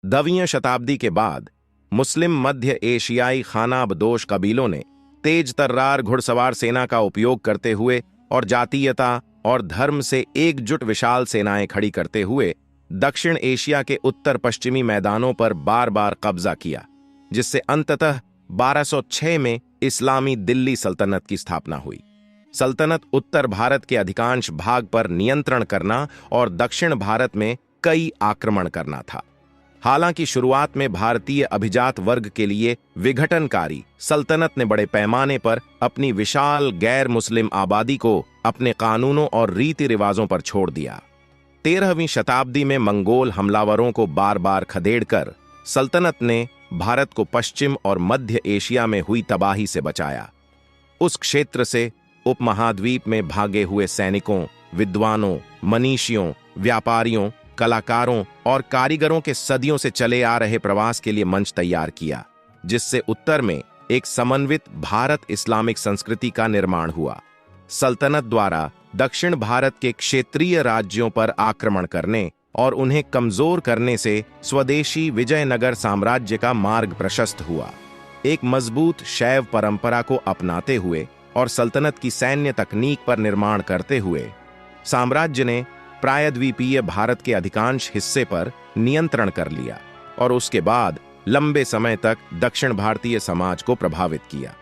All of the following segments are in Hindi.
10वीं शताब्दी के बाद मुस्लिम मध्य एशियाई खानाबदोश कबीलों ने तेज तर्रार घुड़सवार सेना का उपयोग करते हुए और जातीयता और धर्म से एकजुट विशाल सेनाएं खड़ी करते हुए दक्षिण एशिया के उत्तर पश्चिमी मैदानों पर बार बार कब्जा किया, जिससे अंततः 1206 में इस्लामी दिल्ली सल्तनत की स्थापना हुई। सल्तनत उत्तर भारत के अधिकांश भाग पर नियंत्रण करना और दक्षिण भारत में कई आक्रमण करना था। हालांकि शुरुआत में भारतीय अभिजात वर्ग के लिए विघटनकारी सल्तनत ने बड़े पैमाने पर अपनी विशाल गैर मुस्लिम आबादी को अपने कानूनों और रीति रिवाजों पर छोड़ दिया। 13वीं शताब्दी में मंगोल हमलावरों को बार बार खदेड़कर सल्तनत ने भारत को पश्चिम और मध्य एशिया में हुई तबाही से बचाया। उस क्षेत्र से उपमहाद्वीप में भागे हुए सैनिकों, विद्वानों, मनीषियों, व्यापारियों, कलाकारों और कारीगरों के सदियों से चले आ रहे प्रवास के लिए मंच तैयार किया, जिससे उत्तर में एक समन्वित भारत इस्लामिक संस्कृति का निर्माण हुआ। सल्तनत द्वारा दक्षिण भारत के क्षेत्रीय राज्यों पर आक्रमण करने और उन्हें कमजोर करने से स्वदेशी विजयनगर साम्राज्य का मार्ग प्रशस्त हुआ। एक मजबूत शैव परंपरा को अपनाते हुए और सल्तनत की सैन्य तकनीक पर निर्माण करते हुए साम्राज्य ने प्रायद्वीपीय भारत के अधिकांश हिस्से पर नियंत्रण कर लिया और उसके बाद लंबे समय तक दक्षिण भारतीय समाज को प्रभावित किया।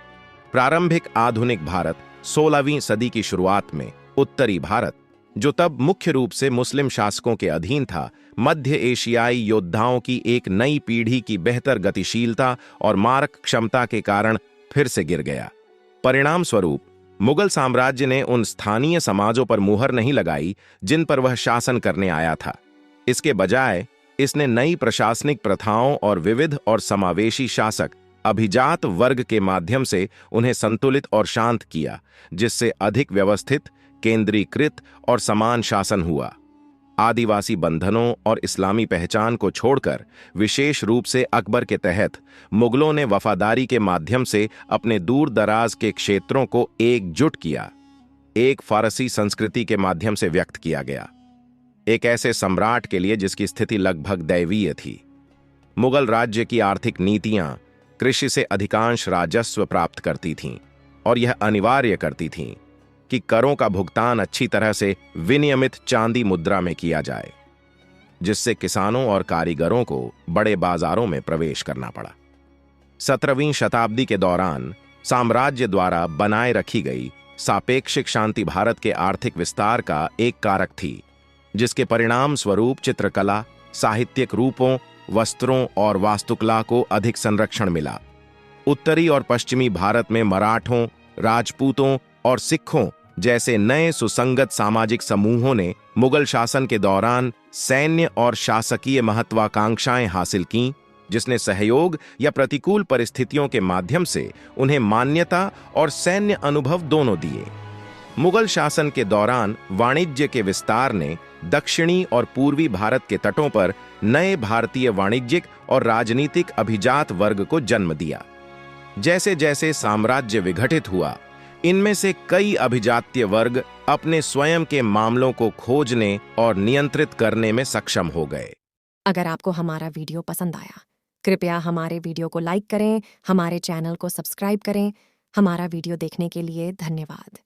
प्रारंभिक आधुनिक भारत 16वीं सदी की शुरुआत में उत्तरी भारत, जो तब मुख्य रूप से मुस्लिम शासकों के अधीन था, मध्य एशियाई योद्धाओं की एक नई पीढ़ी की बेहतर गतिशीलता और मारक क्षमता के कारण फिर से गिर गया। परिणाम स्वरूप मुगल साम्राज्य ने उन स्थानीय समाजों पर मुहर नहीं लगाई जिन पर वह शासन करने आया था। इसके बजाय इसने नई प्रशासनिक प्रथाओं और विविध और समावेशी शासक अभिजात वर्ग के माध्यम से उन्हें संतुलित और शांत किया, जिससे अधिक व्यवस्थित, केंद्रीकृत और समान शासन हुआ। आदिवासी बंधनों और इस्लामी पहचान को छोड़कर विशेष रूप से अकबर के तहत मुगलों ने वफादारी के माध्यम से अपने दूर दराज के क्षेत्रों को एकजुट किया। एक फारसी संस्कृति के माध्यम से व्यक्त किया गया, एक ऐसे सम्राट के लिए जिसकी स्थिति लगभग दैवीय थी। मुगल राज्य की आर्थिक नीतियां कृषि से अधिकांश राजस्व प्राप्त करती थीं और यह अनिवार्य करती थीं कि करों का भुगतान अच्छी तरह से विनियमित चांदी मुद्रा में किया जाए, जिससे किसानों और कारीगरों को बड़े बाजारों में प्रवेश करना पड़ा। 17वीं शताब्दी के दौरान साम्राज्य द्वारा बनाए रखी गई सापेक्षिक शांति भारत के आर्थिक विस्तार का एक कारक थी, जिसके परिणाम स्वरूप चित्रकला, साहित्यिक रूपों, वस्त्रों और वास्तुकला को अधिक संरक्षण मिला। उत्तरी और पश्चिमी भारत में मराठों, राजपूतों और सिखों जैसे नए सुसंगत सामाजिक समूहों ने मुगल शासन के दौरान सैन्य और शासकीय महत्वाकांक्षाएं हासिल कीं, जिसने सहयोग या प्रतिकूल परिस्थितियों के माध्यम से उन्हें मान्यता और सैन्य अनुभव दोनों दिए। मुगल शासन के दौरान वाणिज्य के विस्तार ने दक्षिणी और पूर्वी भारत के तटों पर नए भारतीय वाणिज्यिक और राजनीतिक अभिजात वर्ग को जन्म दिया। जैसे जैसे साम्राज्य विघटित हुआ, इनमें से कई अभिजात्य वर्ग अपने स्वयं के मामलों को खोजने और नियंत्रित करने में सक्षम हो गए। अगर आपको हमारा वीडियो पसंद आया, कृपया हमारे वीडियो को लाइक करें, हमारे चैनल को सब्सक्राइब करें। हमारा वीडियो देखने के लिए धन्यवाद।